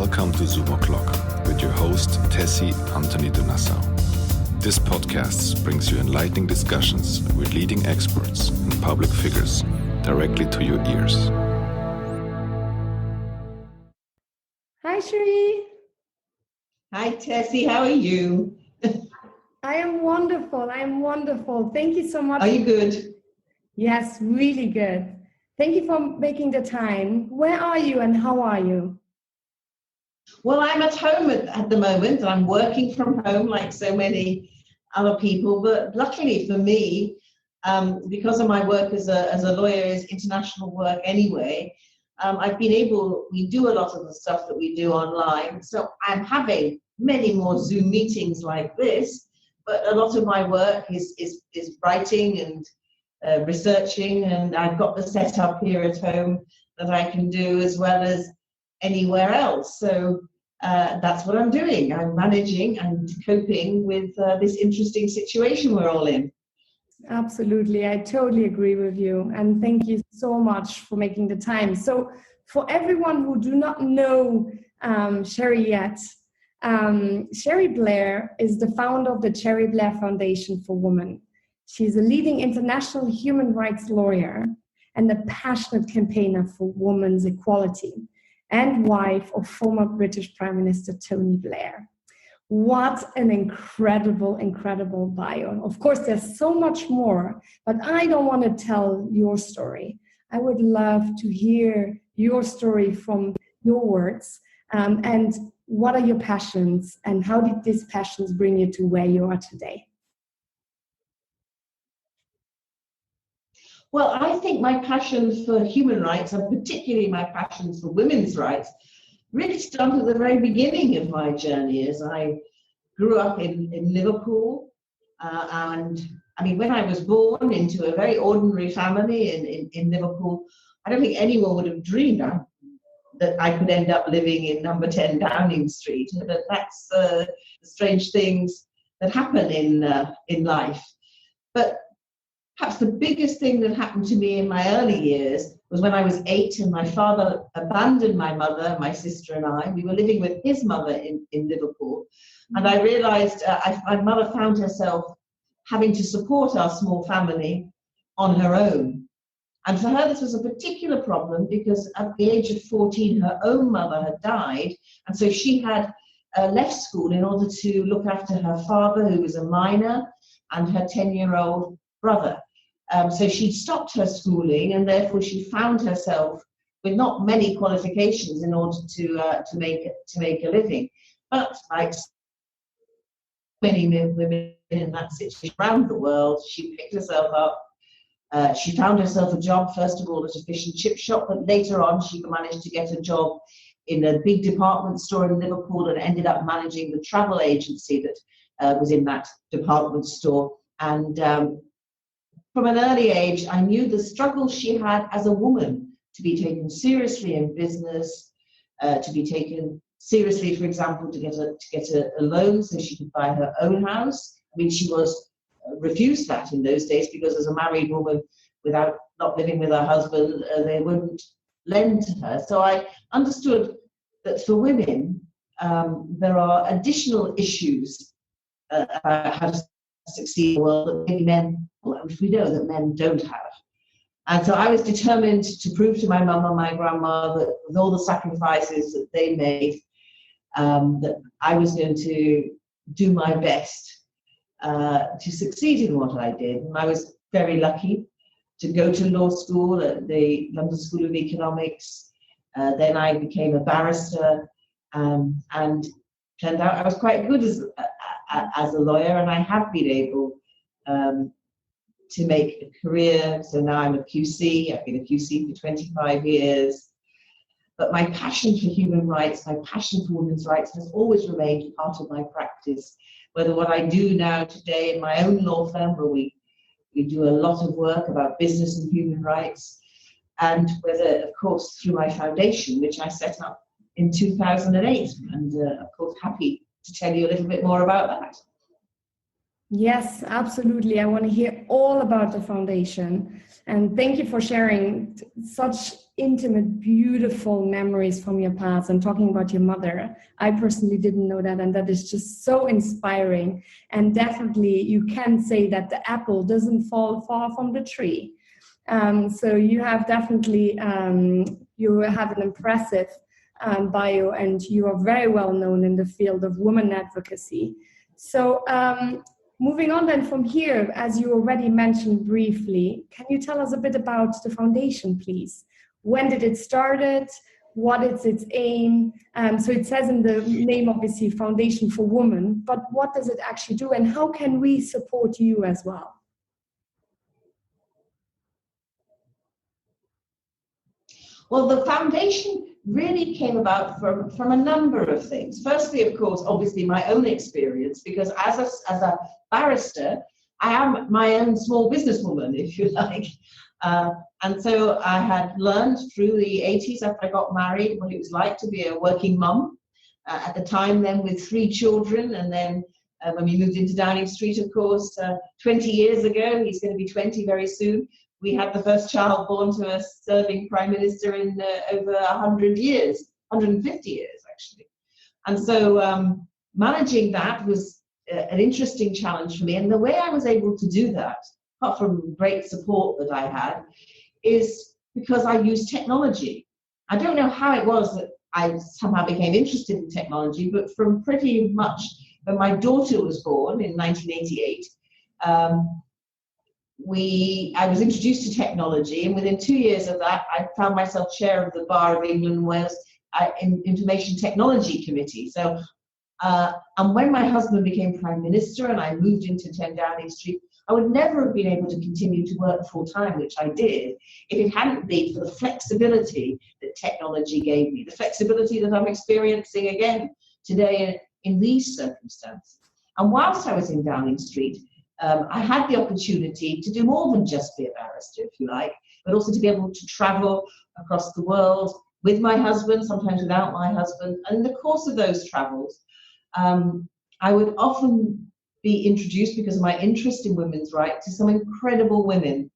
Welcome to Zoom O'Clock with your host, Tessie Anthony de Nassau. This podcast brings you enlightening discussions with leading experts and public figures directly to your ears. Hi, Cherie. Hi, Tessie. How are you? I am wonderful. Thank you so much. Are you good? Yes, really good. Thank you for making the time. Where are you and how are you? Well, I'm at home at the moment. I'm working from home like so many other people. But luckily for me, because of my work as a lawyer is international work anyway, we do a lot of the stuff that we do online. So I'm having many more Zoom meetings like this, but a lot of my work is writing and researching, and I've got the setup here at home that I can do as well as anywhere else. So that's what I'm doing. I'm managing and coping with this interesting situation we're all in. Absolutely. I totally agree with you. And thank you so much for making the time. So for everyone who do not know Cherie yet, Cherie Blair is the founder of the Cherie Blair Foundation for Women. She's a leading international human rights lawyer and a passionate campaigner for women's equality, and wife of former British Prime Minister Tony Blair. What an incredible bio. Of course, there's so much more, but I don't want to tell your story. I would love to hear your story from your words. And what are your passions, and how did these passions bring you to where you are today? Well, I think my passion for human rights, and particularly my passions for women's rights, really started at the very beginning of my journey. As I grew up in Liverpool, and I mean, when I was born into a very ordinary family in Liverpool, I don't think anyone would have dreamed that I could end up living in number 10 Downing Street. But that's the strange things that happen in life. But perhaps the biggest thing that happened to me in my early years was when I was 8 and my father abandoned my mother, my sister and I. We were living with his mother in Liverpool. And I realized my mother found herself having to support our small family on her own. And for her, this was a particular problem because at the age of 14, her own mother had died. And so she had left school in order to look after her father, who was a minor, and her 10-year-old brother. So she'd stopped her schooling, and therefore she found herself with not many qualifications in order to make a living. But like many women in that situation around the world, she picked herself up. She found herself a job, first of all, at a fish and chip shop, but later on she managed to get a job in a big department store in Liverpool and ended up managing the travel agency that was in that department store. And from an early age, I knew the struggle she had as a woman to be taken seriously in business, to be taken seriously, for example, to get a loan so she could buy her own house. I mean, she was refused that in those days because as a married woman, without not living with her husband, they wouldn't lend to her. So I understood that for women, there are additional issues about how to succeed in the world that maybe men, which we know that men don't have. And so I was determined to prove to my mum and my grandma that with all the sacrifices that they made, that I was going to do my best to succeed in what I did. And I was very lucky to go to law school at the London School of Economics. Then I became a barrister, and turned out I was quite good as a lawyer, and I have been able to make a career. So now I'm a QC. I've been a QC for 25 years. But my passion for human rights, my passion for women's rights has always remained part of my practice. Whether what I do now today in my own law firm, where we do a lot of work about business and human rights, and whether, of course, through my foundation, which I set up in 2008. And of course, happy to tell you a little bit more about that. Yes, absolutely. I want to hear all about the foundation. And thank you for sharing such intimate, beautiful memories from your past and talking about your mother. I personally didn't know that, and that is just so inspiring. And definitely, you can say that the apple doesn't fall far from the tree. So you have definitely, you have an impressive bio, and you are very well known in the field of women advocacy. So moving on then from here, as you already mentioned briefly, can you tell us a bit about the foundation, please? When did it started? What is its aim? So it says in the name, obviously, Foundation for Women, but what does it actually do, and how can we support you as well? Well, the foundation really came about from a number of things. Firstly, of course, obviously my own experience, because as a barrister, I am my own small businesswoman, if you like. And so I had learned through the 80s after I got married what it was like to be a working mum. At the time then with 3 children, and then when we moved into Downing Street, of course, 20 years ago, he's going to be 20 very soon, we had the first child born to a serving Prime Minister in over 100 years, 150 years actually. And so managing that was an interesting challenge for me. And the way I was able to do that, apart from great support that I had, is because I used technology. I don't know how it was that I somehow became interested in technology, but from pretty much when my daughter was born in 1988, I was introduced to technology, and within 2 years of that, I found myself chair of the Bar of England and Wales Information Technology Committee. So, and when my husband became Prime Minister and I moved into 10 Downing Street, I would never have been able to continue to work full time, which I did, if it hadn't been for the flexibility that technology gave me, the flexibility that I'm experiencing again today in these circumstances. And whilst I was in Downing Street, I had the opportunity to do more than just be a barrister, if you like, but also to be able to travel across the world with my husband, sometimes without my husband. And in the course of those travels, I would often be introduced, because of my interest in women's rights, to some incredible women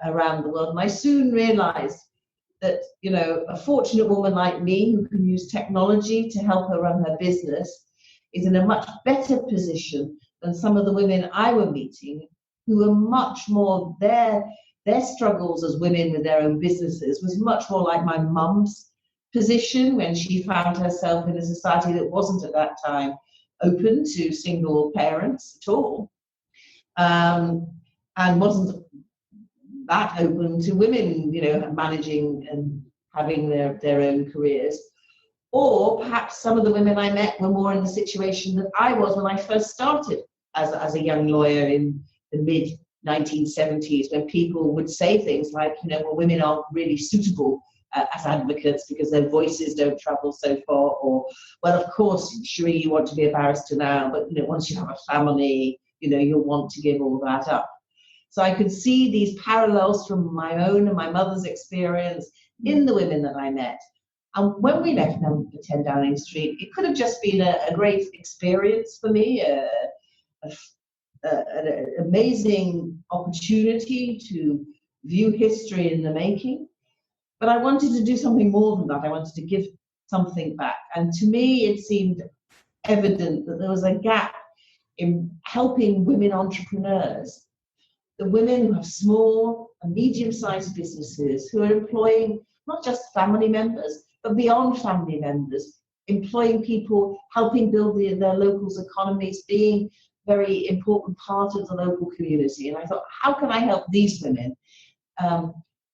around the world. And I soon realized that, you know, a fortunate woman like me who can use technology to help her run her business is in a much better position than some of the women I were meeting, who were much more, their struggles as women with their own businesses was much more like my mum's position when she found herself in a society that wasn't at that time open to single parents at all, and wasn't that open to women, you know, managing and having their own careers. Or perhaps some of the women I met were more in the situation that I was when I first started as a young lawyer in the mid-1970s, when people would say things like, you know, well, women aren't really suitable as advocates because their voices don't travel so far, or, well, of course, Cherie, you want to be a barrister now, but, you know, once you have a family, you know, you'll want to give all that up. So I could see these parallels from my own and my mother's experience in the women that I met. And when we left number 10 Downing Street, it could have just been a great experience for me, an amazing opportunity to view history in the making. But I wanted to do something more than that. I wanted to give something back. And to me, it seemed evident that there was a gap in helping women entrepreneurs, the women who have small and medium-sized businesses, who are employing not just family members, but beyond family members, employing people, helping build their locals' economies, being very important part of the local community. And I thought, how can I help these women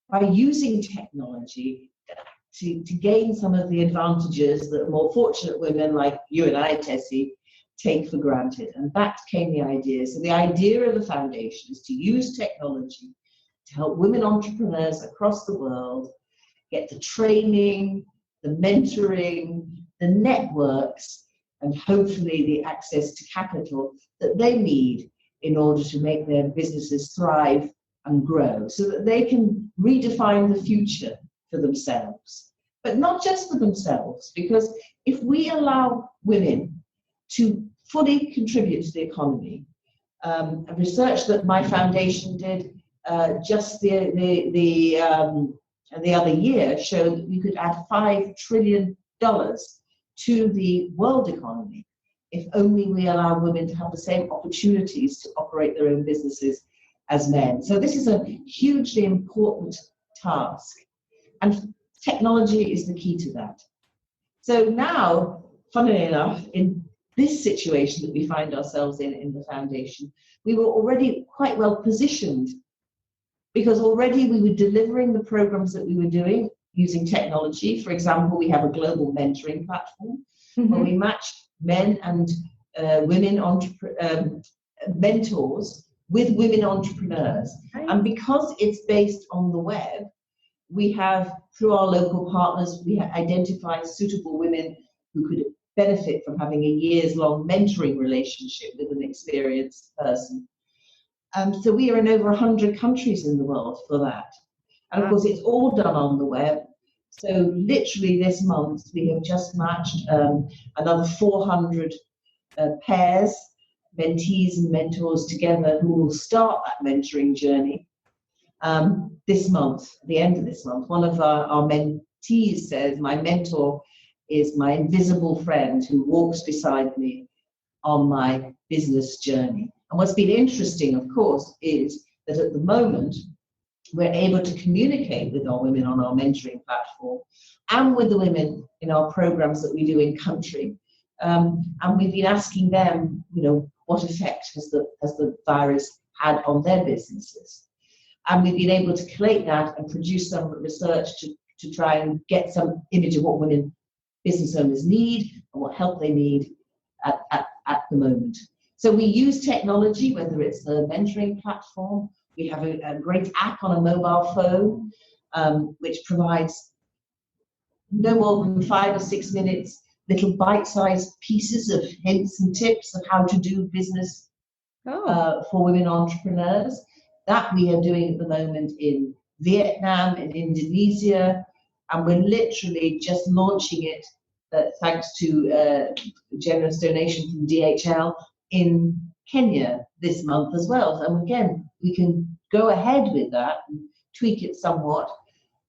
by using technology to gain some of the advantages that more fortunate women like you and I, Tessie, take for granted? And that came the idea. So the idea of the foundation is to use technology to help women entrepreneurs across the world get the training, the mentoring, the networks, and hopefully the access to capital that they need in order to make their businesses thrive and grow, so that they can redefine the future for themselves. But not just for themselves, because if we allow women to fully contribute to the economy, research that my foundation did just the other year showed that we could add $5 trillion to the world economy if only we allow women to have the same opportunities to operate their own businesses as men. So this is a hugely important task, and technology is the key to that. So now, funnily enough, in this situation that we find ourselves in the foundation, we were already quite well positioned, because already we were delivering the programs that we were doing using technology. For example, we have a global mentoring platform where we match men and women mentors with women entrepreneurs. And because it's based on the web, we have, through our local partners, we have identified suitable women who could benefit from having a years-long mentoring relationship with an experienced person. So we are in over 100 countries in the world for that. And of course, it's all done on the web. So literally this month, we have just matched another 400 pairs, mentees and mentors together, who will start that mentoring journey this month, at the end of this month. One of our mentees says, my mentor is my invisible friend who walks beside me on my business journey. And what's been interesting, of course, is that at the moment, we're able to communicate with our women on our mentoring platform and with the women in our programs that we do in country. And we've been asking them, what effect has the virus had on their businesses? And we've been able to collate that and produce some research to try and get some image of what women business owners need and what help they need at the moment. So we use technology, whether it's the mentoring platform. We have a great app on a mobile phone, which provides no more than 5 or 6 minutes, little bite-sized pieces of hints and tips of how to do business for women entrepreneurs. That we are doing at the moment in Vietnam, in Indonesia, and we're literally just launching it, thanks to generous donation from DHL, in Kenya this month as well. And again, we can go ahead with that and tweak it somewhat,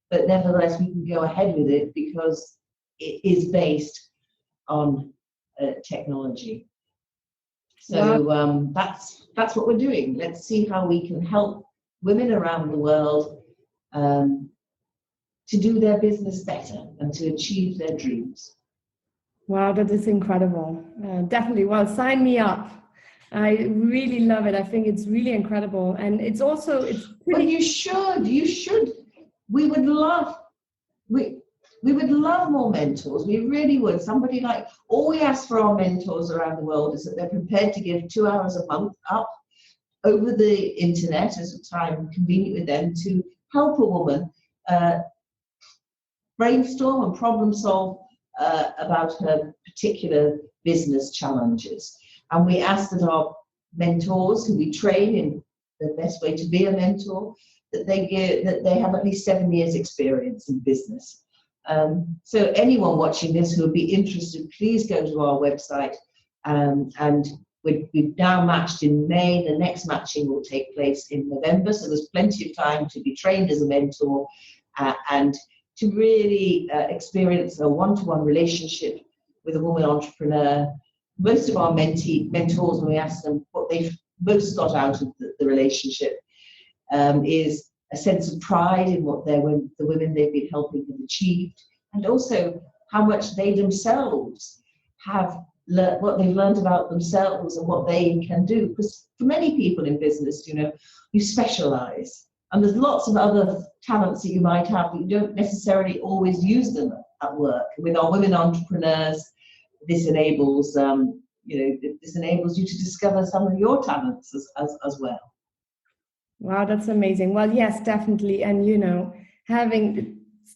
but nevertheless we can go ahead with it because it is based on technology. So that's what we're doing. Let's see how we can help women around the world to do their business better and to achieve their dreams. Wow, that is incredible. Definitely. Well, sign me up. I really love it. I think it's really incredible. And it's pretty... Well, you should. We would love more mentors. We really would. All we ask for our mentors around the world is that they're prepared to give 2 hours a month up over the internet as a time convenient with them to help a woman brainstorm and problem solve about her particular business challenges. And we ask that our mentors, who we train in the best way to be a mentor, that they have at least 7 years experience in business. So anyone watching this who would be interested, please go to our website. And we've now matched in May. The next matching will take place in November. So there's plenty of time to be trained as a mentor and to really experience a one-to-one relationship with a woman entrepreneur. Most of our mentors, when we ask them what they've most got out of the relationship, is a sense of pride in what the women they've been helping have achieved, and also how much they themselves have learned, what they've learned about themselves and what they can do. Because for many people in business, you specialize, and there's lots of other talents that you might have, but you don't necessarily always use them at work. With our women entrepreneurs, this enables you to discover some of your talents as well. Wow, that's amazing. Well, yes, definitely. And,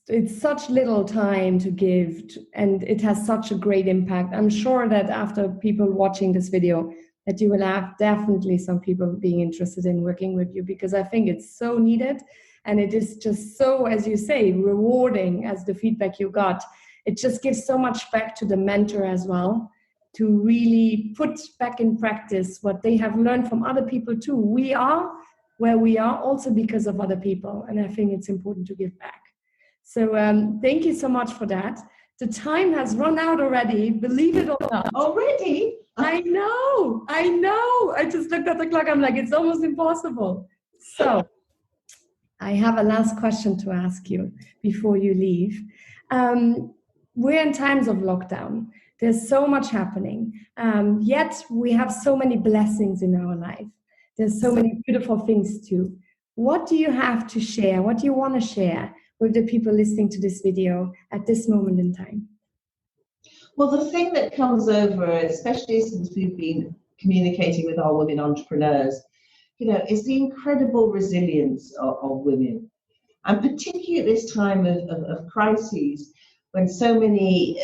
it's such little time to give, and it has such a great impact. I'm sure that after people watching this video, that you will have definitely some people being interested in working with you, because I think it's so needed. And it is just so, as you say, rewarding as the feedback you got. It just gives so much back to the mentor as well, to really put back in practice what they have learned from other people too. We are where we are also because of other people, and I think it's important to give back. So thank you so much for that. The time has run out already, believe it or not. Already? I know. I just looked at the clock. I'm like, it's almost impossible. So I have a last question to ask you before you leave. We're in times of lockdown. There's so much happening. Yet we have so many blessings in our life. There's so many beautiful things too. What do you have to share? What do you want to share with the people listening to this video at this moment in time? Well, the thing that comes over, especially since we've been communicating with our women entrepreneurs, is the incredible resilience of women. And particularly at this time of crises, when so many,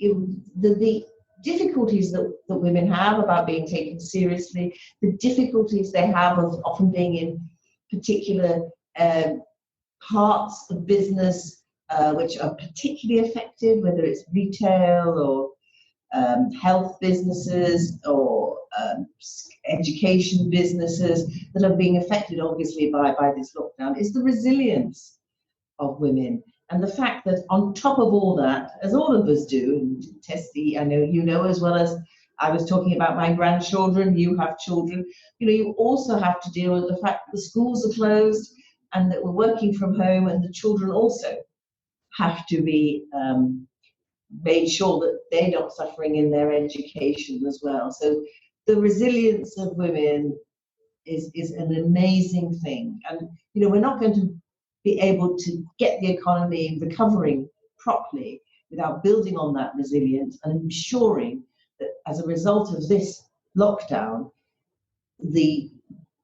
the difficulties that women have about being taken seriously, the difficulties they have of often being in particular parts of business which are particularly affected, whether it's retail or health businesses or education businesses that are being affected obviously by this lockdown, is the resilience of women. And the fact that on top of all that, as all of us do, and Tessie, I know you know as well as I was talking about my grandchildren, you have children, you also have to deal with the fact that the schools are closed and that we're working from home, and the children also have to be made sure that they're not suffering in their education as well. So the resilience of women is an amazing thing. And, we're not going to be able to get the economy recovering properly without building on that resilience and ensuring that as a result of this lockdown, the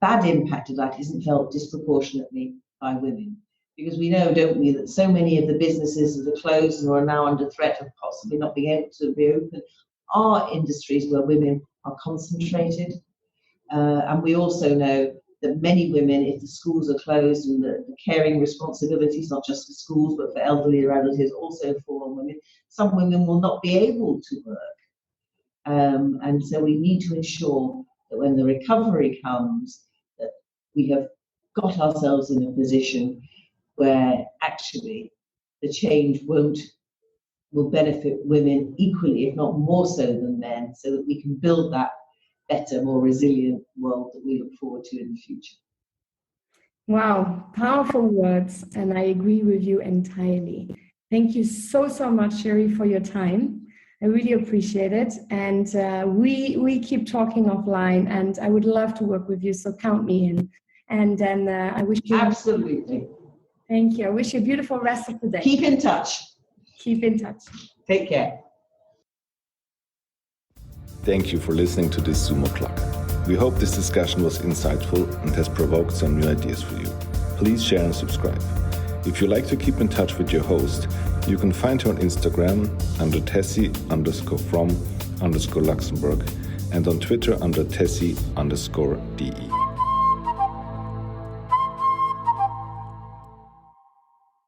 bad impact of that isn't felt disproportionately by women. Because we know, don't we, that so many of the businesses that are closed and are now under threat of possibly not being able to reopen are industries where women are concentrated. And we also know that many women, if the schools are closed and the caring responsibilities, not just for schools, but for elderly relatives, also fall on women, some women will not be able to work. And so we need to ensure that when the recovery comes, that we have got ourselves in a position where actually the change will benefit women equally, if not more so than men, so that we can build that better, more resilient world that we look forward to in the future. Wow, powerful words, and I agree with you entirely. Thank you so much, Cherie, for your time. I really appreciate it, and we keep talking offline, and I would love to work with you, so count me in. And then I wish you... Absolutely. Thank you. I wish you a beautiful rest of the day. Keep in touch. Keep in touch. Take care. Thank you for listening to this Zoom O'Clock. We hope this discussion was insightful and has provoked some new ideas for you. Please share and subscribe. If you'd like to keep in touch with your host, you can find her on Instagram under Tessie_from_Luxembourg and on Twitter under Tessie_DE.